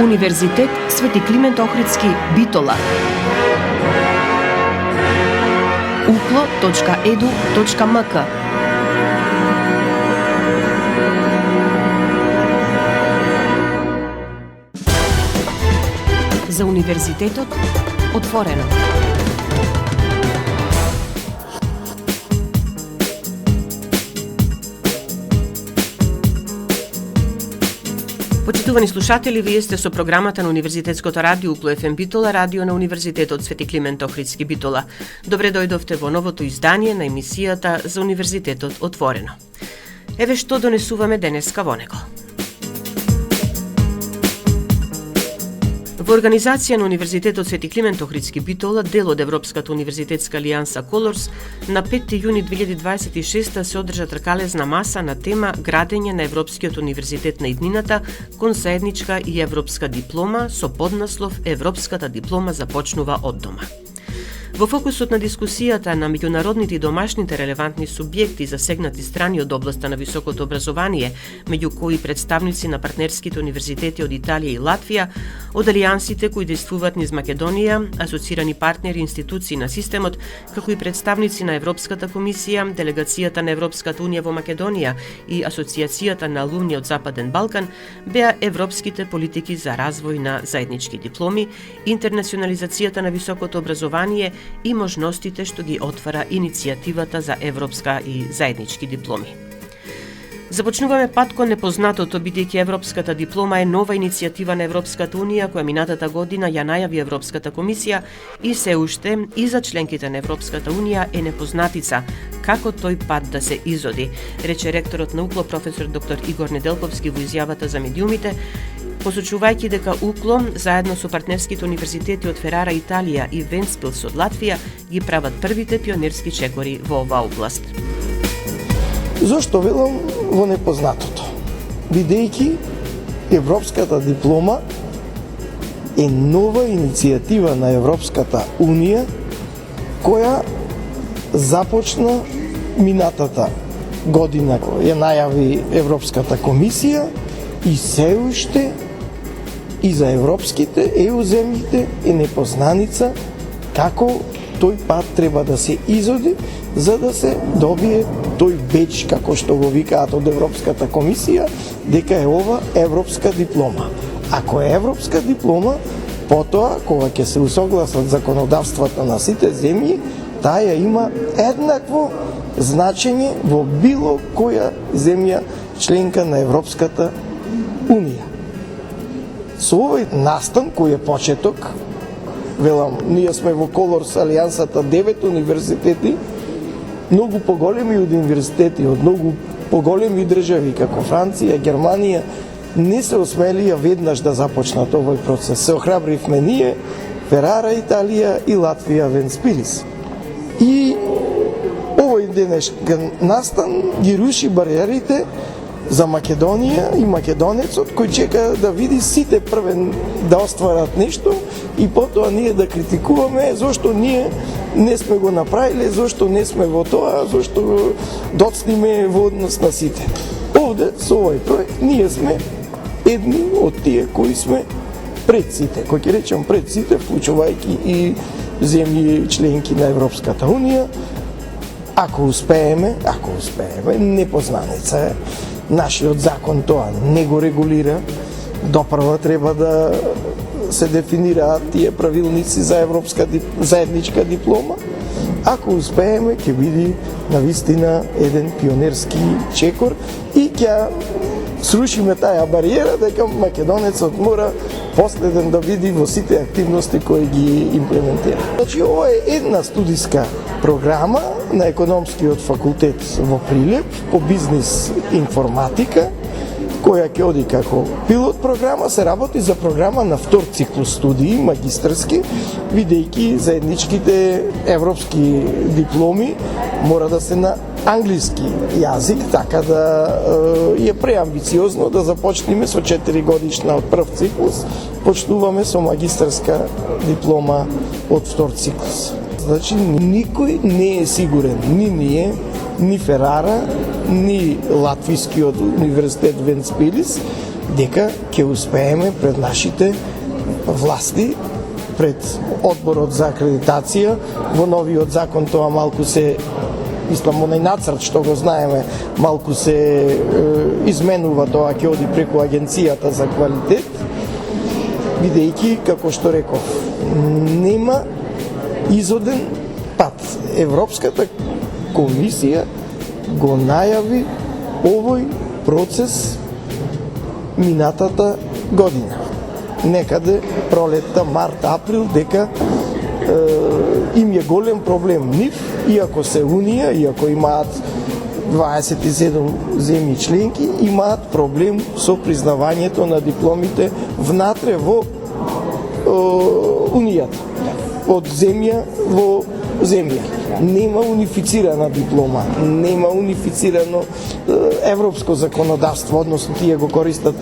Универзитет Свети Климент Охридски, Битола. uklo.edu.mk. За универзитетот отворено. Почитувани слушатели, вие сте со програмата на Универзитетското радио Укло ФМ Битола, радио на Универзитетот Свети Климент Охридски, Битола. Добре дојдовте во новото издание на емисијата за Универзитетот отворено. Еве што донесуваме денеска во него. Во организација на Универзитетот Свети Климент Охридски, Битола, дел од Европската универзитетска алијанса Колорс, на 5 јуни 2026 се одржа тркалезна маса на тема Градење на Европскиот универзитет на иднината кон заедничка и европска диплома со поднаслов Европската диплома започнува од дома. Во фокусот на дискусијата на меѓународните и домашните релевантни субјекти засегнати страни од областа на високото образование, меѓу кои представници на партнерските универзитети од Италија и Латвија, од алијансите кои действуваат низ Македонија, асоцирани партнери и институции на системот, како и представници на Европската комисија, делегацијата на Европската унија во Македонија и Асоциацијата на алумни од Западен Балкан, беа европските политики за развој на заеднички дипломи, интернационализацијата на високото образование и можностите што ги отвара иницијативата за европска и заеднички дипломи. Започнуваме пат кон непознатото, бидејќи Европската диплома е нова иницијатива на Европската унија која минатата година ја најави Европската комисија и се уште и за членките на Европската унија е непознатица како тој пат да се изоди, рече ректорот на УКЛО професор доктор Игор Неделковски во изјавата за медиумите, посочувајќи дека УКЛО, заедно со партнерските универзитети од Ферара, Италија и Вентспилс од Латвија, ги прават првите пионерски чекори во оваа област. Зошто велам во непознатото? Бидејќи Европската диплома е нова иницијатива на Европската унија која започна минатата година, ја најави Европската комисија и се уште и за европските ЕУ земјите е непознаница како тој пат треба да се изоди за да се добие тој беч, како што го викаат од Европската комисија, дека е ова европска диплома. Ако е европска диплома, потоа, кога ќе се усогласат законодавствата на сите земји, таа има еднакво значење во било која земја членка на Европската унија. Со овој настан, кој е почеток, велам, ние сме во Колорс алијансата 9 универзитети, многу поголеми универзитети од многу поголеми држави како Франција, Германија не се осмелија веднаш да започнат овој процес. Се охрабривме ние, Ферара, Италија и Латвија, Вентспилс. И овој денешен настан ги руши бариерите за Македонија и македонецот кој чека да види сите првен да остварат нешто и потоа ние да критикуваме зошто ние не сме го направиле, зошто не сме во тоа, зошто доцниме во однос на сите. Овде со овој проект ние сме едни од тие кои сме пред сите, кој ќе речем пред сите, вклучувајќи и земји членки на Европската унија. Ако успееме, непознаница е. Нашиот закон тоа не го регулира. Допрва треба да се дефинираат тие правилници за европска заедничка диплома. Ако успееме, ќе биде навистина еден пионерски чекор и ќе срушиме таа бариера дека македонецот мора последен да види во сите активности кои ги имплементира. Значи, ова е една студиска програма на економскиот факултет во Прилеп по бизнис информатика, која ќе оди како пилот програма, се работи за програма на втор циклус студии, магистарски, бидејќи заедничките европски дипломи мора да се на англиски јазик, така да е преамбициозно да започнеме со 4 годишна од прв циклус, почнуваме со магистарска диплома од втор циклус. Значи, никој не е сигурен, ни ние, ни Ферара, ни Латвискиот универзитет Вентспилис, дека ќе успееме пред нашите власти, пред одборот за акредитација. Во новиот закон тоа малку се, мислам, онај нацрт што го знаеме, малку се изменува, тоа ќе оди преку Агенцијата за квалитет, бидејќи, како што реков, нема изоден пат. Европската комисија го најави овој процес минатата година. Некаде пролетта, март, април, дека им е голем проблем нив, иако се Унија, иако имаат 27 земји членки, имаат проблем со признавањето на дипломите внатре во Унијата, од земја во земја. Нема унифицирана диплома, нема унифицирано европско законодавство, односно тие го користат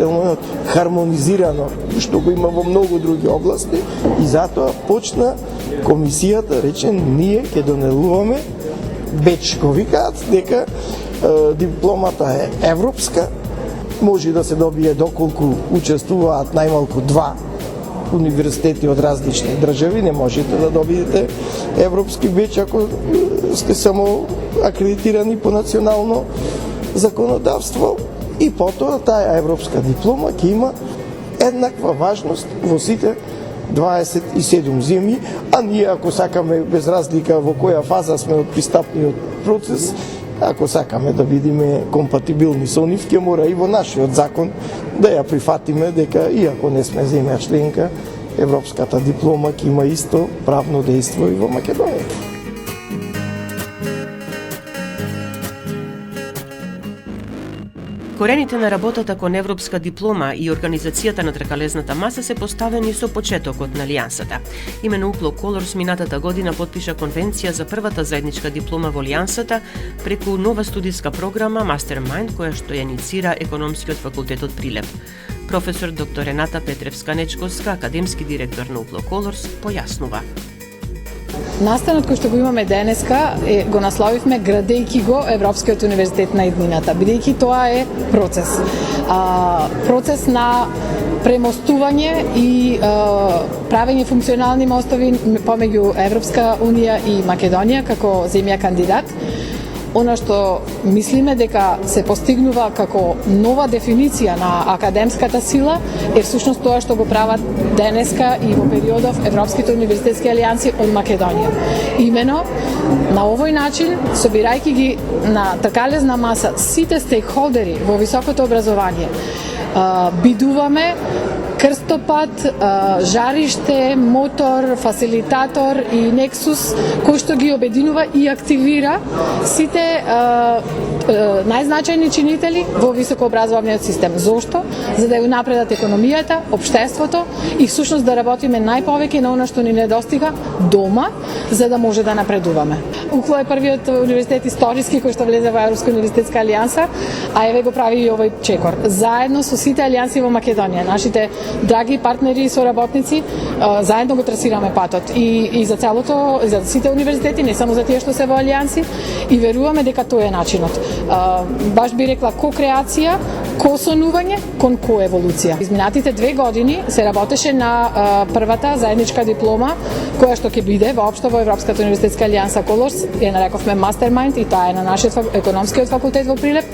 хармонизирано, што го има во многу други области, и затоа почна комисијата, рече, ние ќе донелуваме, беч го викаат, дека дипломата е европска, може да се добие доколку учествуваат најмалку 2 универзитети од различни држави, не можете да добиете европски беч ако сте само акредитирани по национално законодавство, и потоа таа европска диплома ќе има еднаква важност во сите 27 земји, а ние ако сакаме, без разлика во која фаза сме од пристапниот процес, ако сакаме да бидеме компатибилни со нив, ќе мора и во нашиот закон да ја прифатиме дека иако не сме земја членка, европската диплома ќе има исто правно дејство и во Македонија. Корените на работата кон европска диплома и организацијата на тркалезната маса се поставени со почетокот на Алијансата. Имено UPLO Colors минатата година потпиша конвенција за првата заедничка диплома во Алијансата преку нова студиска програма Mastermind, која што ја иницира Економскиот факултет од Прилеп. Професор доктор Рената Петревска-Нечковска, академски директор на UPLO Colors, појаснува. Настанот кој што го имаме денеска го насловивме градејќи го Европскиот универзитет на иднината, бидејќи тоа е процес. Процес на премостување и правење функционални мостови помеѓу Европска унија и Македонија како земја кандидат. Она што мислиме дека се постигнува како нова дефиниција на академската сила е всушност тоа што го прават денеска и во периодов Европските универзитетски алијанси од Македонија. Имено, на овој начин, собирајќи ги на тркалезна маса сите стейкхолдери во високото образование, бидуваме крстопат, жариште, мотор, фасилитатор и нексус кој што ги обединува и активира сите најзначајни чинители во високообразовниот систем. Зошто? За да ја напредат економијата, општеството и всушност да работиме најповеќе на она што ни недостига дома, за да може да напредуваме. UPLO е првиот универзитет историски кој што влезе во Европска универзитетска алијанса, а еве го прави и овој чекор. Заедно со сите алијанси во Македонија, нашите драги партнери и соработници, заедно го трасираме патот и за целото, за сите универзитети, не само за тие што се во алијанси, и веруваме дека тоа е начинот. Баш би рекла ко-креација, ко-сонување, кон ко-еволуција. Изминатите 2 години се работеше на првата заедничка диплома која што ќе биде воопшто во Европската универзитетска алијанса Colors, ја нарековме Mastermind, и таа е на нашиот економскиот факултет во Прилеп,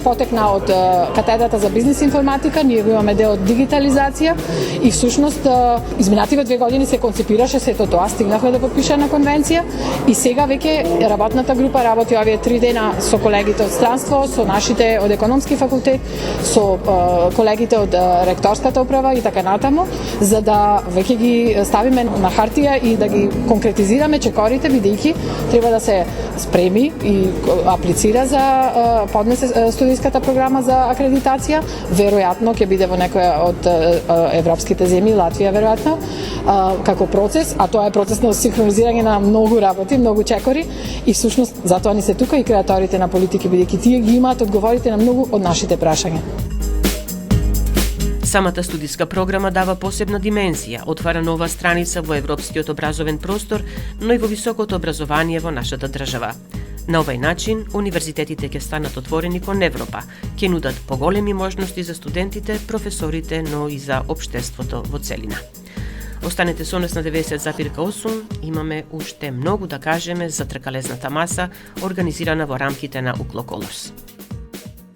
потекна од катедрата за бизнис информатика, ние го имаме дел од дигитализација и всушност изминативе 2 години се концепираше сето тоа, стигнавме до подпишана конвенција и сега веќе работната група работи овие 3 дена со колегите од странство, со нашите од економски факултет, со колегите од ректорската управа и така натаму, за да веќе ги ставиме на хартија и да ги конкретизираме чекорите, бидејќи треба да се спреми и аплицира за поднесе студиската програма за акредитација, веројатно ќе биде во некоја од европските земји, Латвија веројатно, како процес, а тоа е процес на синхронизирање на многу работи, многу чекори и всушност затоа ни се тука и креаторите на политики, бидејќи тие ги имаат одговорите на многу од нашите прашања. Самата студиска програма дава посебна димензија, отвара нова страница во европскиот образовен простор, но и во високото образование во нашата држава. На овај начин, универзитетите ќе станат отворени кон Европа, ќе нудат поголеми можности за студентите, професорите, но и за општеството во целина. Останете со нас на 90,8, имаме уште многу да кажеме за тркалезната маса, организирана во рамките на UCLO Colors.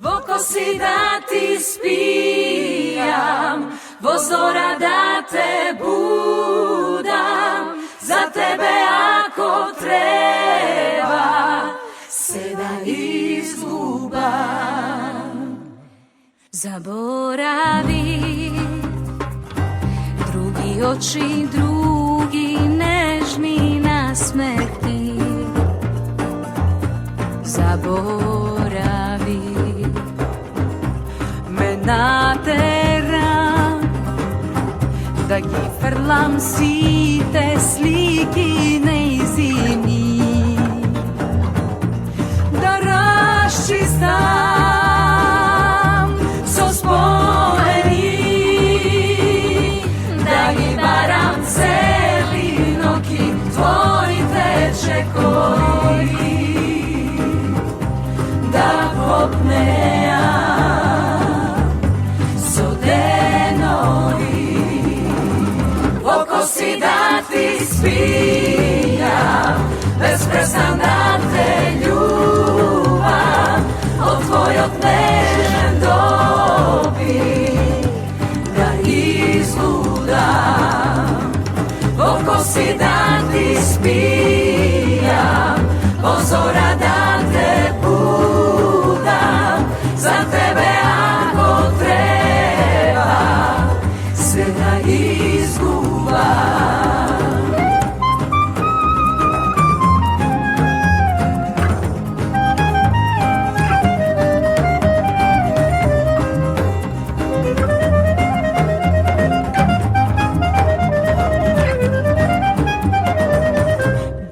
Во коси да ти спијам, во зора да те будам, за тебе ако треба, се да изгубам. Заборави други очи, други нежни насмехти. Заборави ме натера да ги фрлам сите слики неизини, да расчистам со спомени, да ги барам цели ноки твоите чекори, да попнеа со денови, во коси да ти спијам, без престан да те љубам, од твојот нежен доби да излудам. Во коси да ти спијам, во зора да те будам, за тебе ако треба, се да изгубам.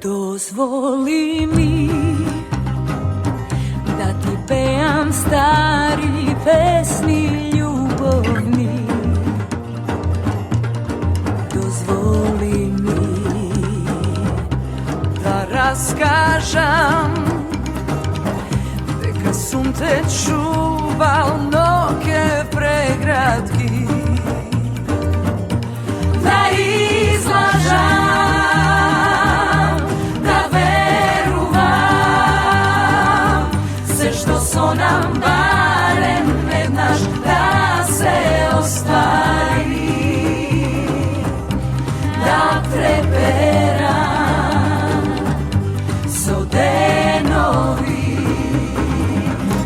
Дозволи ми да ти пеам стари песни љубовни. Дозволи ми да раскажам дека сум те чувал ноќе преградки, да излажам, со нам барем еднаш да се оствари, да треперам со денови,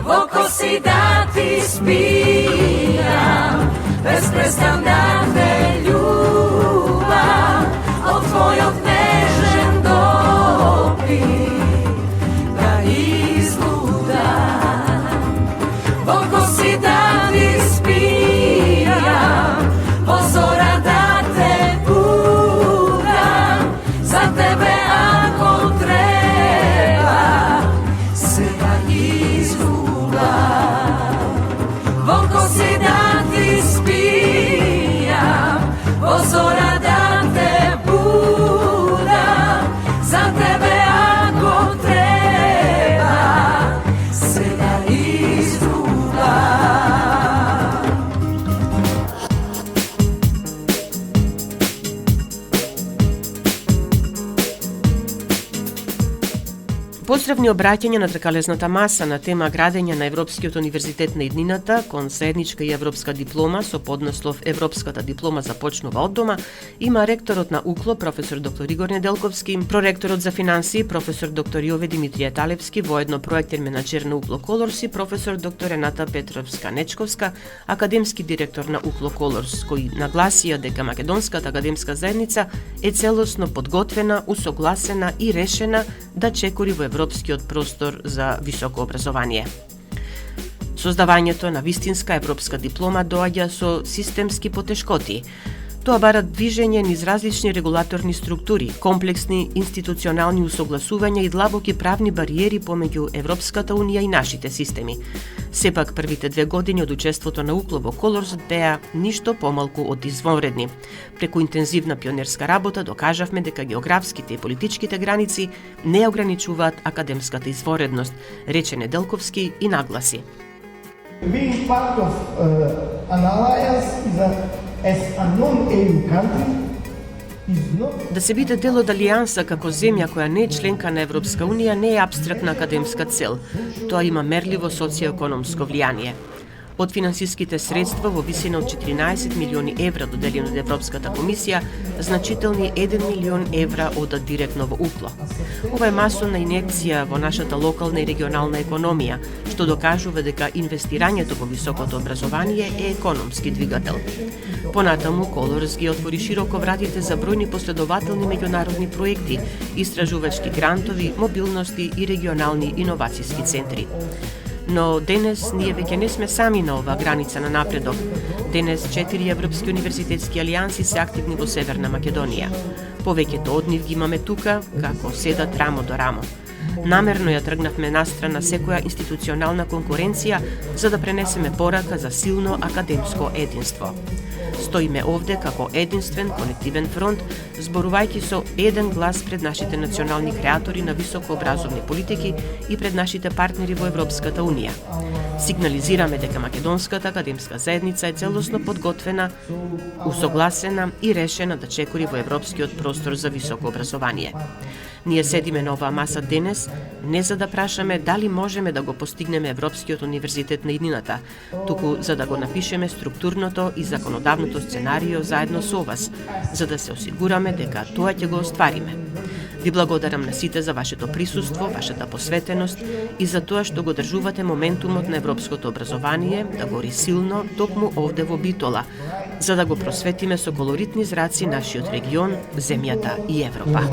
во коси да ти спијам, без престан да те љубам, од твојот нежен допир да излудам. Во коси да ти спијам, во зора да те будам, за тебе ако треба, се да изгубам. Во коси да ти спијам, во зора да те будам, за тебе ако треба, се да изгубам. Поздравни обраќања на тркалезната маса на тема градење на Европскиот универзитет на иднината кон заедничка и европска диплома со поднаслов Европската диплома започнува од дома има ректорот на UCLO професор доктор Игор Неделковски, проректорот за финансии професор доктор Јове Димитрија Талевски, воедно проектен менаџер на UCLO Colors и професор доктор Рената Петровска-Нечковска, академски директор на UCLO Colors, кои нагласија дека македонската академска заедница е целосно подготвена, усогласена и решена да чекори во европскиот простор за високо образование. Создавањето на вистинска европска диплома доаѓа со системски потешкоти. Тоа бара движење низ различни регулаторни структури, комплексни институционални усогласувања и длабоки правни бариери помеѓу Европската унија и нашите системи. Сепак првите 2 години од учеството на УКЛО во Колорс беа ништо помалку од извонредни. Преку интензивна пионерска работа докажавме дека географските и политичките граници не ограничуваат академската извонредност, рече Неделковски и нагласи. Being part of an alliance as a non-EU country is not... Да се биде дел од алијанса како земја која не е членка на Европска унија не е апстрактна академска цел. Тоа има мерливо социјоекономско влијание. Од финансиските средства во висина од 14 милиони евра доделени од Европската комисија, значителни 1 милион евра одат директно во УКЛО. Ова е масовна инекција во нашата локална и регионална економија, што докажува дека инвестирањето во високото образование е економски двигател. Понатаму, Колорс ги отвори широко вратите за бројни последователни меѓународни проекти, истражувачки грантови, мобилности и регионални иновацијски центри. Но денес ние веќе не сме сами на оваа граница на напредок. Денес 4 европски универзитетски алијанси се активни во Северна Македонија. Повеќето од нив ги имаме тука, како седат рамо до рамо. Намерно ја тргнавме настрана секоја институционална конкуренција за да пренесеме порака за силно академско единство. Стоиме овде како единствен колективен фронт, зборувајќи со еден глас пред нашите национални креатори на високообразовни политики и пред нашите партнери во Европската унија. Сигнализираме дека македонската академска заедница е целосно подготвена, усогласена и решена да чекори во европскиот простор за високо образование. Ние седиме на оваа маса денес не за да прашаме дали можеме да го постигнеме Европскиот универзитет на иднината, туку за да го напишеме структурното и законодавното сценарио заедно со вас, за да се осигураме дека тоа ќе го оствариме. Ви благодарам на сите за вашето присуство, вашата посветеност и за тоа што го држувате моментумот на европското образование да гори силно токму овде во Битола, за да го просветиме со колоритни зраци нашиот регион, земјата и Европа.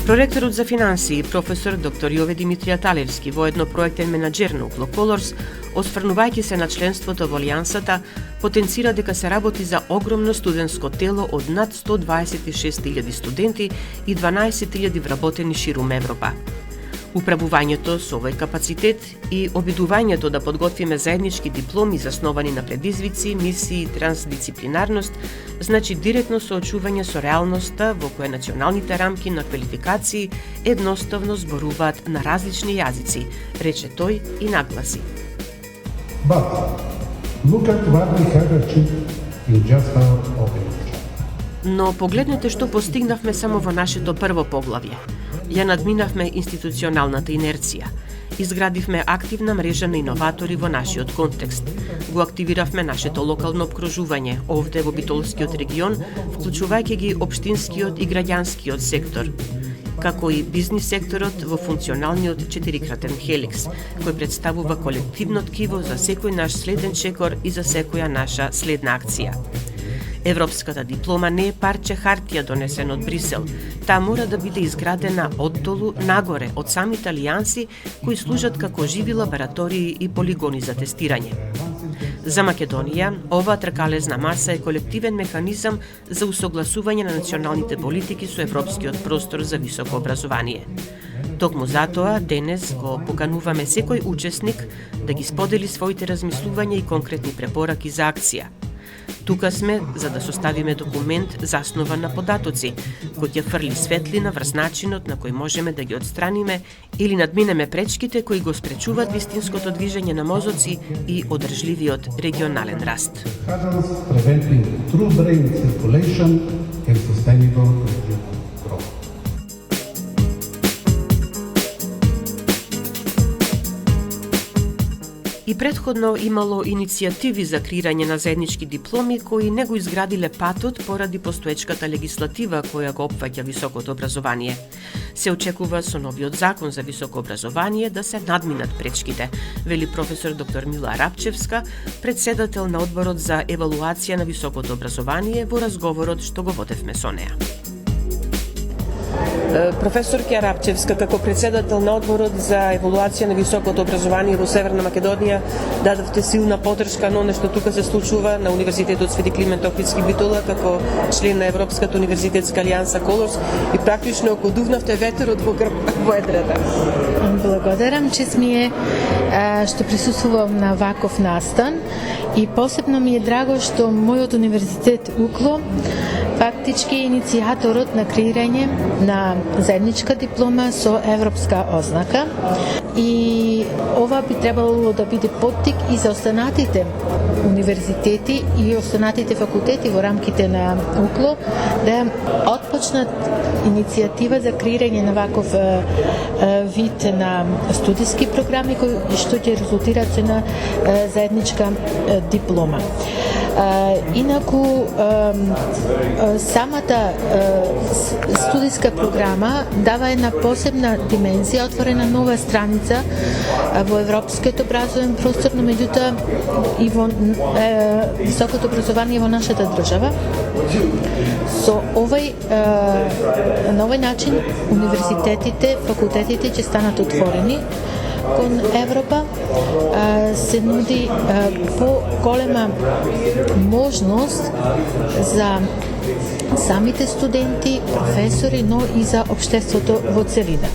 Проректорот за финансии, професор доктор Јове Димитрија Талевски, воедно проектен менаџер на УКЛО Колорс, осврнувајќи се на членството во алијансата, потенцира дека се работи за огромно студентско тело од над 126.000 студенти и 12.000 вработени ширум Европа. Управувањето со овој капацитет и обидувањето да подготвиме заеднички дипломи засновани на предизвици, мисии и трансдисциплинарност, значи директно соочување со реалноста во која националните рамки на квалификации едноставно зборуваат на различни јазици, рече тој и нагласи. But look at what we have achieved in just our opening. Но погледнете што постигнавме само во нашето прво поглавје. Ја надминавме институционалната инерција. Изградивме активна мрежа на иноватори во нашиот контекст. Го активиравме нашето локално обкружување овде во Битолскиот регион, вклучувајќи ги општинскиот и граѓанскиот сектор, како и бизнис секторот во функционалниот 4-кратен хеликс, кој представува колективно ткиво за секој наш следен чекор и за секоја наша следна акција. Европската диплома не е парче хартија донесено од Брисел. Таа мора да биде изградена оддолу нагоре од самите алијанси кои служат како живи лаборатории и полигони за тестирање. За Македонија, оваа тркалезна маса е колективен механизам за усогласување на националните политики со европскиот простор за високо образование. Токму затоа, денес го покануваме секој учесник да ги сподели своите размислувања и конкретни препораки за акција. Тука сме за да составиме документ заснован на податоци, кој ќе фрли светлина врз начинот на кој можеме да ги отстраниме или надминеме пречките кои го спречуваат вистинското движење на мозоци и одржливиот регионален раст. И предходно имало иницијативи за креирање на заеднички дипломи кои не го изградиле патот поради постоечката легислатива која го опфаќа високото образование. Се очекува со новиот закон за високо образование да се надминат пречките, вели професор доктор Мила Рапчевска, председател на одборот за евалуација на високото образование во разговорот што го водевме со неа. Професор Кјарапчевска, како председател на одборот за еволуација на високото образование во Северна Македонија, дадовте силна поддршка на оно што тука се случува на Универзитетот Свети Климент Охридски Битола како член на Европската универзитетска алијанса Колорс и практично ако дувнавте ветерот во едрата. Благодарам, чест ми е што присуствувам на ваков настан и посебно ми е драго што мојот универзитет УКЛО фактички е иницијаторот на креирање на заедничка диплома со европска ознака и ова би требало да биде поттик и за останатите универзитети и останатите факултети во рамките на УКЛО да отпочнат иницијатива за креирање на ваков вид на студиски програми кои што ќе резултираат со една заедничка диплома. Инаку самата студиска програма дава една посебна димензија, отворена нова страница во европскиот образовен простор, но меѓутоа и во високото образование во нашата држава. Со на овој начин универзитетите, факултетите ќе станат отворени кон Европа, се нуди по-голема можност за самите студенти, професори, но и за општеството во целина.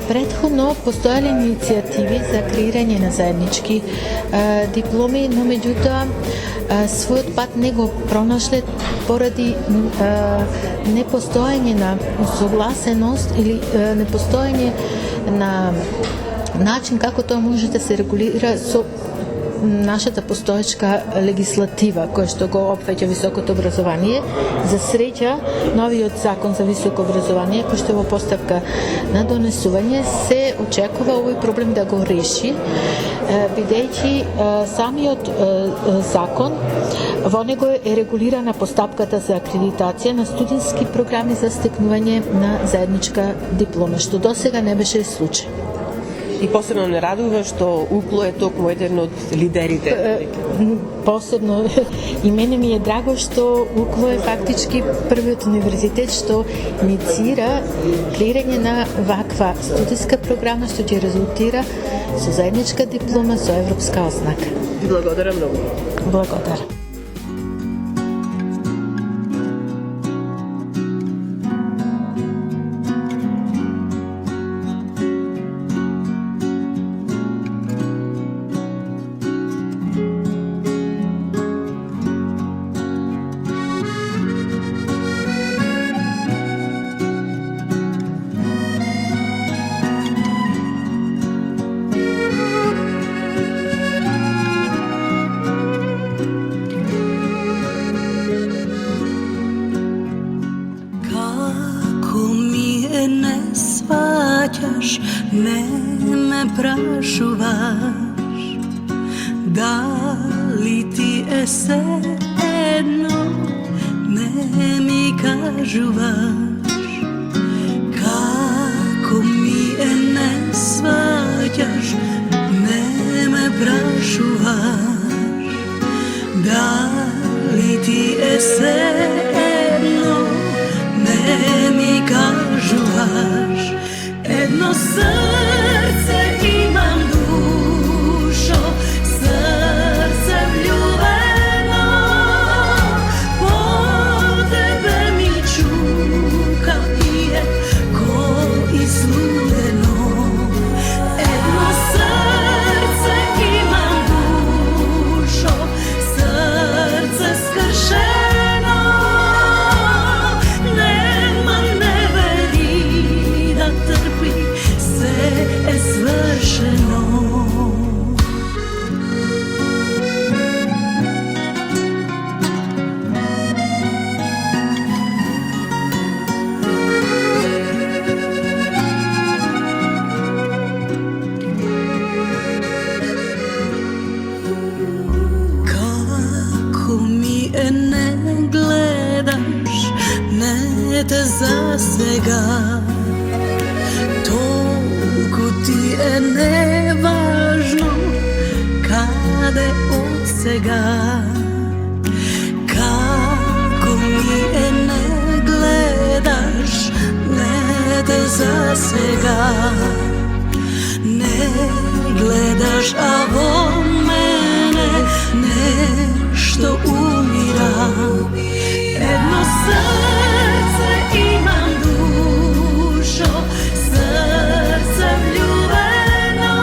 Предходно постоеле иницијативи за креирање на заеднички дипломи, но меѓутоа својот пат не го пронашле поради непостоење на согласеност или непостоење на начин како тоа може да се регулира со нашата постоечка легислатива која што го опфаќа високото образование. За среќа, новиот закон за високо образование кој што е во постапка на донесување се очекува овој проблем да го реши, бидејќи самиот закон во него е регулирана постапката за акредитација на студентски програми за стекнување на заедничка диплома, што досега не беше случај. И посебно не радува што УКЛО е токму еден од лидерите. Посебно и мене ми е драго што УКЛО е фактички првиот универзитет што инициира креирање на ваква студиска програма што ќе резултира со заедничка диплома со европска ознака. Ви благодарам многу. Благодарам. Не ме прашуваш дали ти е се едно, не ми кажуваш како ми е не сваќаш, не ме прашуваш дали ти е се едно, не ми кажуваш. Едно срце имам, душо, срце влюбено, по тебе ми чука пие ко излудено. Едно срце имам, душо, срце скршено, нема не вери да трпи, се е свршено. Како ми е не гледаш, не те засега, толку ти е неважно каде од сега. Како ми е не гледаш, не те за сега. Не гледаш, а во мене нешто умира. Едно срце имам, душо, срце влюбено.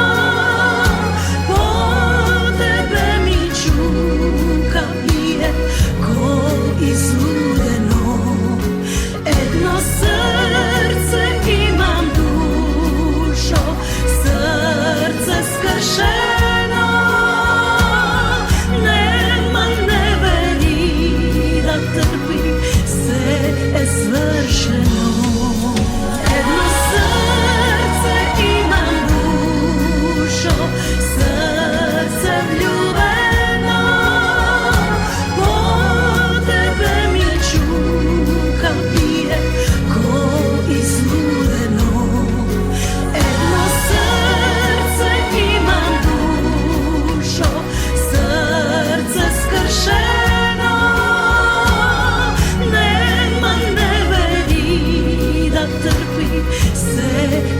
По тебе ми чука бие ко излудено. Едно срце имам, душо, срце скршено. Нема невери да трпи, се е свршено. Едно срце имам, душо, срце влюбено. По тебе ми чука бие ко излудено. Едно срце имам, душо, срце скршено. Нема невери да трпи, се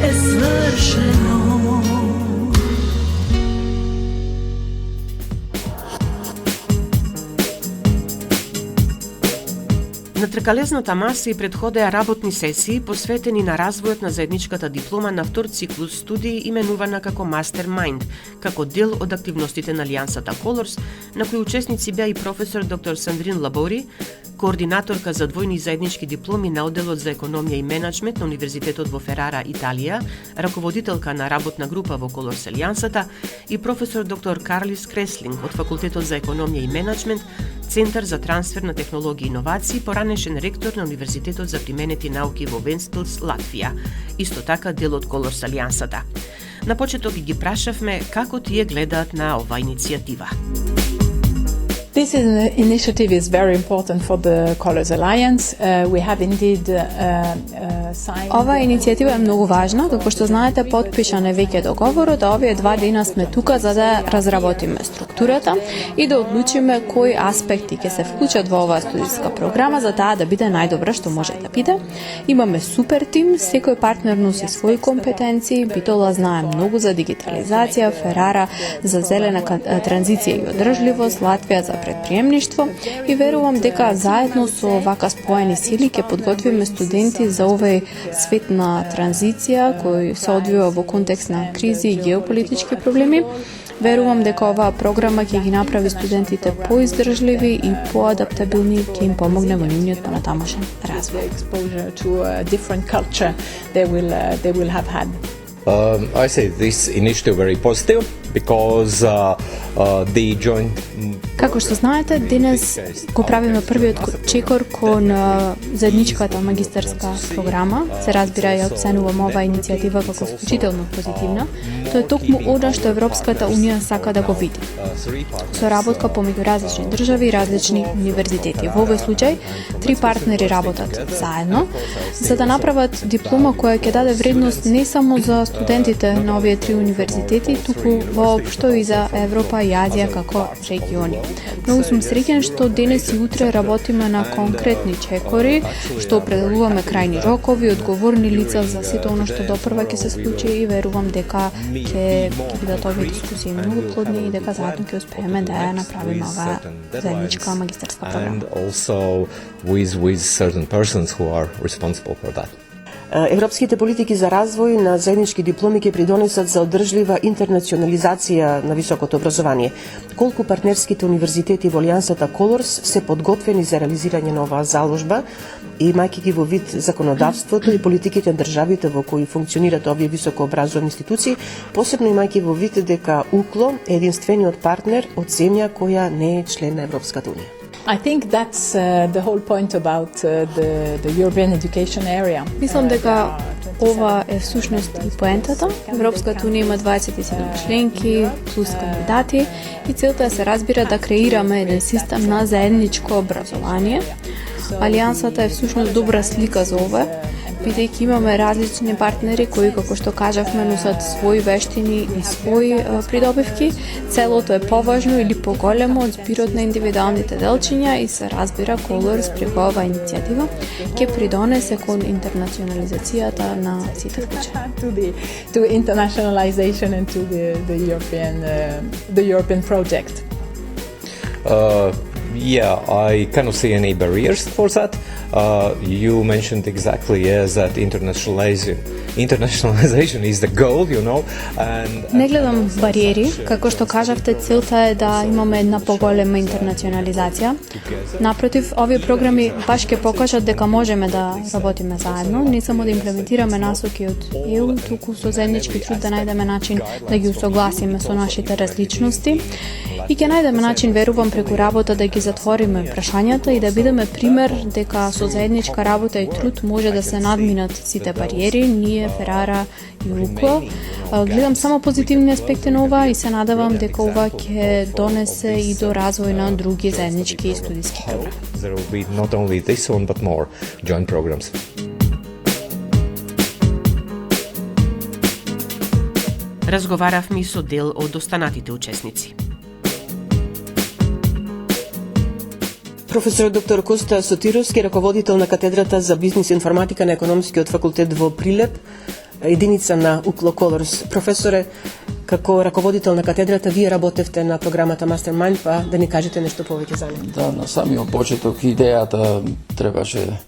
е свршено. На тркалезната маса и предходеа работни сесии посветени на развојот на заедничката диплома на втор циклус студии именувана како Mastermind, како дел од активностите на Алијансата Colors, на кои учесници беа и професор доктор Сандрин Лабори, координаторка за двојни заеднички дипломи на Оделот за економија и менеджмент на Универзитетот во Ферара, Италија, раководителка на работна група во Colors Алијансата, и професор доктор Карлис Креслинг од Факултетот за економија и менеджмент, Центар за трансфер на технологии и иновации, поранешен ректор на Универзитетот за применети науки во Венспилс, Латвија, исто така дел од Colors Алијансата. На почеток ги прашавме како тие гледаат на оваа иницијатива. This initiative is very important for the Colors Alliance. We have indeed signed... Ова иницијатива е многу важна, како што знаете, потпишан е веќе договорот, а овие 2 дена сме тука за да разработиме структурата и да одлучиме кои аспекти ќе се вклучат во оваа студиска програма за таа да биде најдобра што може да биде. Имаме супер тим, секој партнер носи своји компетенции, Битола знае многу за дигитализација, Ферара за зелена транзиција и одржливост, Латвија за предприемништво и верувам дека заедно со вака споени сили ќе подготвиме студенти за овој свет на транзиција кој се одвива во контекст на кризи и геополитички проблеми. Верувам дека оваа програма ќе ги направи студентите поиздржливи и поадаптабилни, ќе им помогне во нивниот понатамошен развој. I say this initiative very positive because the joint. Како што знаете, денес го правиме првиот чекор кон заедничката магистарска програма. Се разбира, ја оценувам оваа иницијатива како исклучително позитивна. Тоа е токму она што Европската унија сака да го види. Соработка помеѓу различни држави и различни универзитети. Во овој случај, 3 партнери работат заедно за да направат диплома која ќе даде вредност не само за студентите на овие 3 универзитети, туку воопшто и за Европа и Азија како региони. Многу сум среќен што денес и утре работиме на конкретни чекори, што определуваме крајни рокови, одговорни лица за сето оно што допрва ќе се случи и верувам дека ќе бидат овие дискусии многу плодни и дека заедно ќе успееме да ја направиме оваа заедничка магистарска програма. And also with certain persons who are responsible for that. Европските политики за развој на заеднички дипломи ќе придонесат за одржлива интернационализација на високото образование. Колку партнерските универзитети во Алијансата Colors се подготвени за реализирање на оваа заложба, имајќи ги во вид законодавството и политиките на државите во кои функционираат овие високообразовни институции, посебно имајќи во вид дека УКЛО е единствениот партнер од земја која не е член на Европската унија. I think that's the whole point about the European education area. Мислам дека ова е всушност и поентата. Европската унија има 27 членки плюс кандидати и целта се разбира да креираме еден систем на заедничко образование. Алијансата е всушност добра слика за ова бидејќи имаме различни партнери кои, како што кажавме, носат свои вештини и свои придобивки. Целото е поважно или поголемо од збирот на индивидуалните делчиња и се разбира Colors преку оваа иницијатива ќе придонесе кон интернационализацијата на сите случаи. To internationalization and to the European project. Yeah, I cannot see any barriers for that. You mentioned exactly that internationalization is the goal, you know. Не гледам бариери, како што кажавте, целта е да имаме една поголема интернационализација. Напротив, овие програми баш ќе покажат дека можеме да работиме заедно, не само да имплементираме насоки од ЕУ, туку со заеднички труд да најдеме начин да ги усогласиме со нашите различности и ќе најдеме начин, верувам, преку работа да ги затвориме прашањата и да бидеме пример дека со заедничка работа и труд може да се надминат сите бариери. Ние, Ферара и Укло, гледам само позитивни аспекти на ова и се надевам дека ова ќе донесе и до развој на други заеднички студиски програми. There will be not only this one but more joint programs. Разговаравме и со дел од останатите учесници. Професор доктор Коста Сотировски, раководител на катедрата за бизнис и информатика на економскиот факултет во Прилеп, единица на Укло Colors. Професоре, како раководител на катедрата, вие работевте на програмата Mastermind, па да ни кажете нешто повеќе за неа. Да, на самиот почеток идејата требаше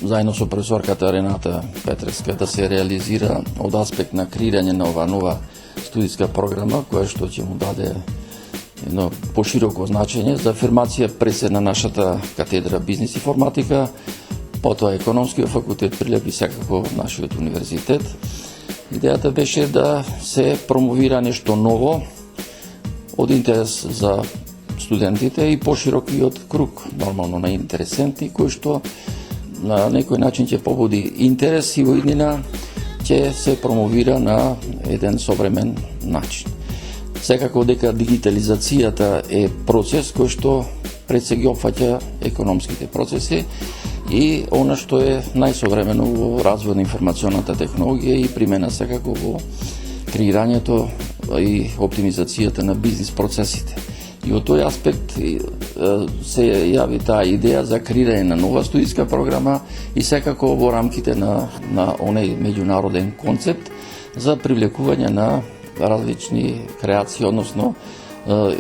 заедно со професорката Рената Петревска да се реализира од аспект на креирање на ова нова студиска програма, која што ќе му даде едно пошироко значење за афирмација пред на нашата катедра бизнис информатика, потоа економскиот факултет Прилеп и секако нашиот универзитет. Идејата беше да се промовира нешто ново од интерес за студентите и поширокиот круг нормално на интересенти кои што на некој начин ќе побуди интерес и во иднина ќе се промовира на еден современ начин. Секако дека дигитализацијата е процес кој што пред се ги опфаќа економските процеси и она што е најсовремено во развој на информационата технологија и примена секако во креирањето и оптимизацијата на бизнис процесите. И од тој аспект се јави таа идеја за креирање на нова студиска програма и секако во рамките на оној меѓународен концепт за привлекување на различни креации, односно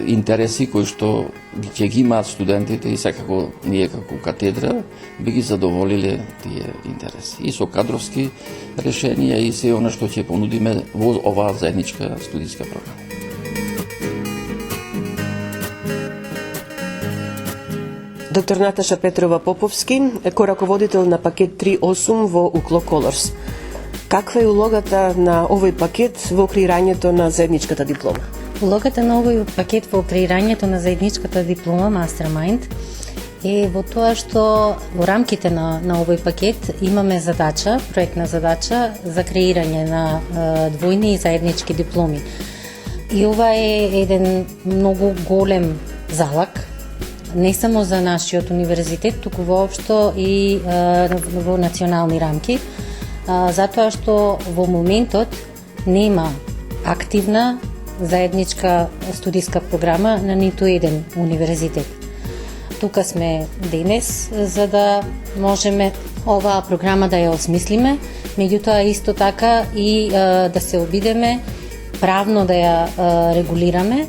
интереси кои што ќе ги имаат студентите и секако ние како катедра би ги задоволиле тие интереси. И со кадровски решенија и се она што ќе понудиме во оваа заедничка студиска програма. Доктор Наташа Петрова Поповски е раководител на пакет 3.8 во Укло Colors. Каква е улогата на овој пакет во креирањето на заедничката диплома? Улогата на овој пакет во креирањето на заедничката диплома Mastermind е во тоа што во рамките на овој пакет имаме задача, проектна задача за креирање на двојни и заеднички дипломи. И ова е еден многу голем залак, не само за нашиот универзитет, туку воопшто и во национални рамки, затоа што во моментот нема активна заедничка студиска програма на ниту еден универзитет. Тука сме денес за да можеме оваа програма да ја осмислиме, меѓутоа исто така и да се обидеме правно да ја регулираме,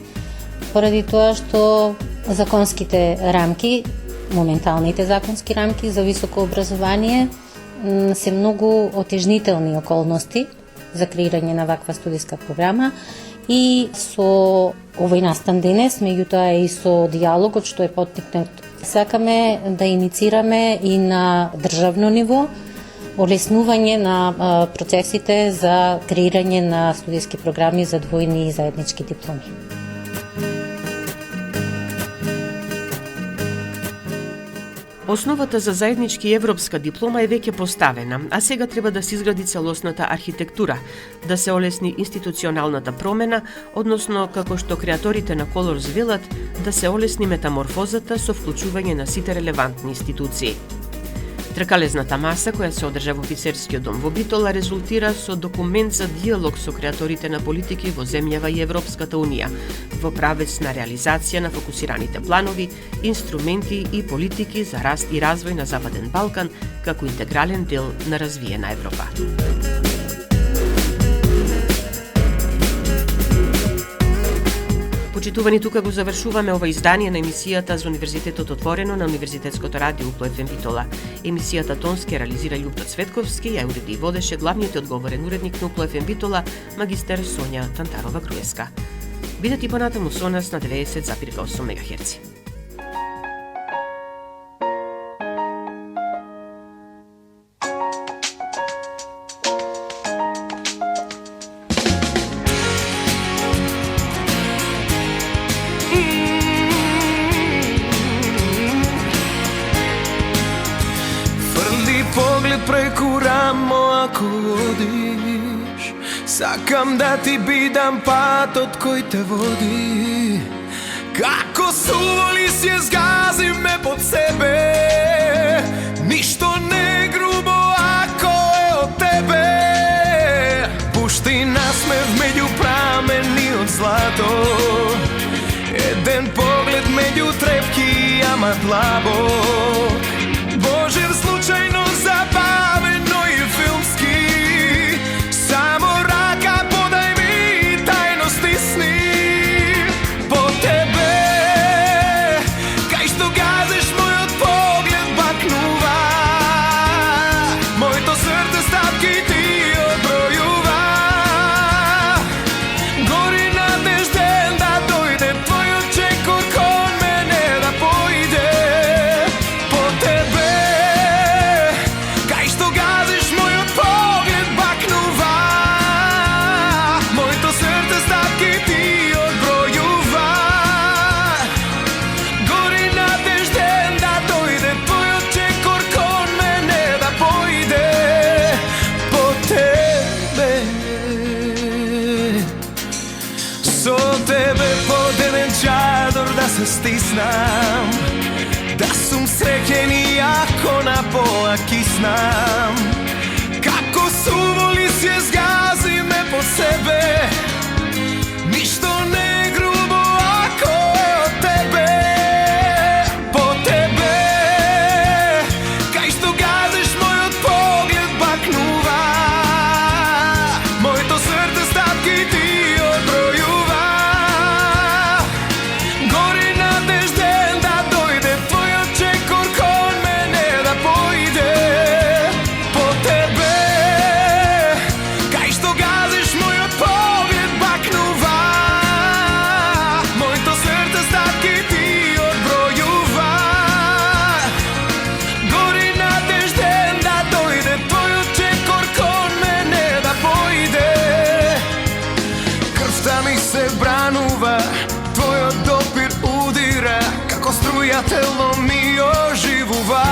поради тоа што законските рамки, моменталните законски рамки за високо образование се многу отежнителни околности за креирање на ваква студиска програма и со овој настан денес, меѓутоа и со диалогот што е поттикнат, сакаме да иницираме и на државно ниво олеснување на процесите за креирање на студиски програми за двојни и заеднички дипломи. Основата за заеднички европска диплома е веќе поставена, а сега треба да се изгради целосната архитектура, да се олесни институционалната промена, односно, како што креаторите на Colors велат, да се олесни метаморфозата со вклучување на сите релевантни институции. Тркалезната маса, која се одржа во офицерскиот дом во Битола, резултира со документ за диалог со креаторите на политики во земјава и Европската Унија, во правец на реализација на фокусираните планови, инструменти и политики за раст и развој на Западен Балкан како интегрален дел на развиена Европа. Почитувани, тука го завршуваме ова издание на емисијата за Универзитетот отворено на Универзитетското радио УПФМ Битола. Емисијата тонски реализира Љупто Цветковски, ја уреди и водеше главниот одговорен уредник на УПФМ Битола, магистер Сонја Тантарова-Груевска. Бидете и понатаму со нас на 90,8 МГц. Преку рамо ако одиш, сакам да ти бидам патот кој те води. Како суволи се згази ме под себе, ништо не грубо ако е од тебе. Пушти насмев меѓу прамени од злато, еден поглед меѓу трепки, ама длабо. Божев случајно забавено и филмски, само рака подај ми, тајно стисни. По тебе, кај што газиш мојот поглед бакнува, моето срце стапки ти одбројува. Гори надежден да дојде твојот чекор кон мене да појде. По тебе, да се стиснам, да сум среќен и ако на пола киснам. Како суволи се згази ме под себе, ништо не грубо ако е од тебе. По тебе, кај што газиш мојот поглед бакнува, моето срце стапки ти одбројува. Тело ми оживува.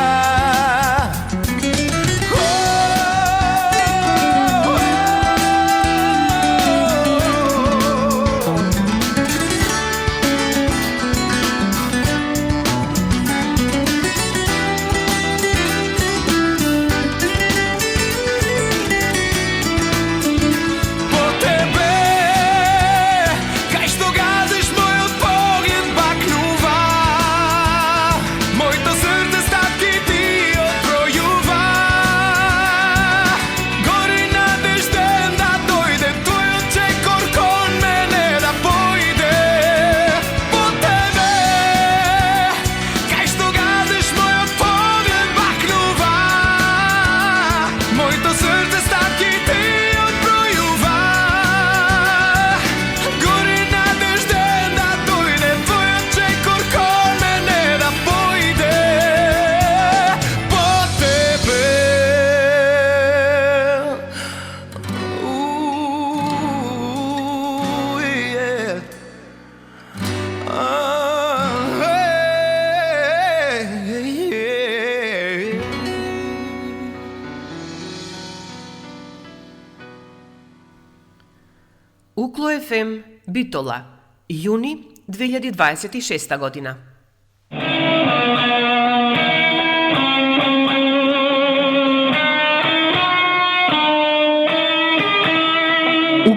Укло ФМ Битола, јуни 2026 година.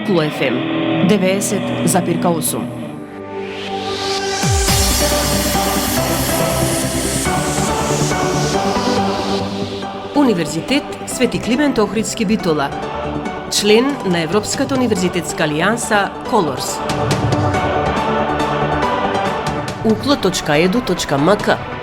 Укло FM 90,8. Универзитет Свети Климент Охридски Битола, член на Европската универзитетска алијанса Colors. uklo.edu.mk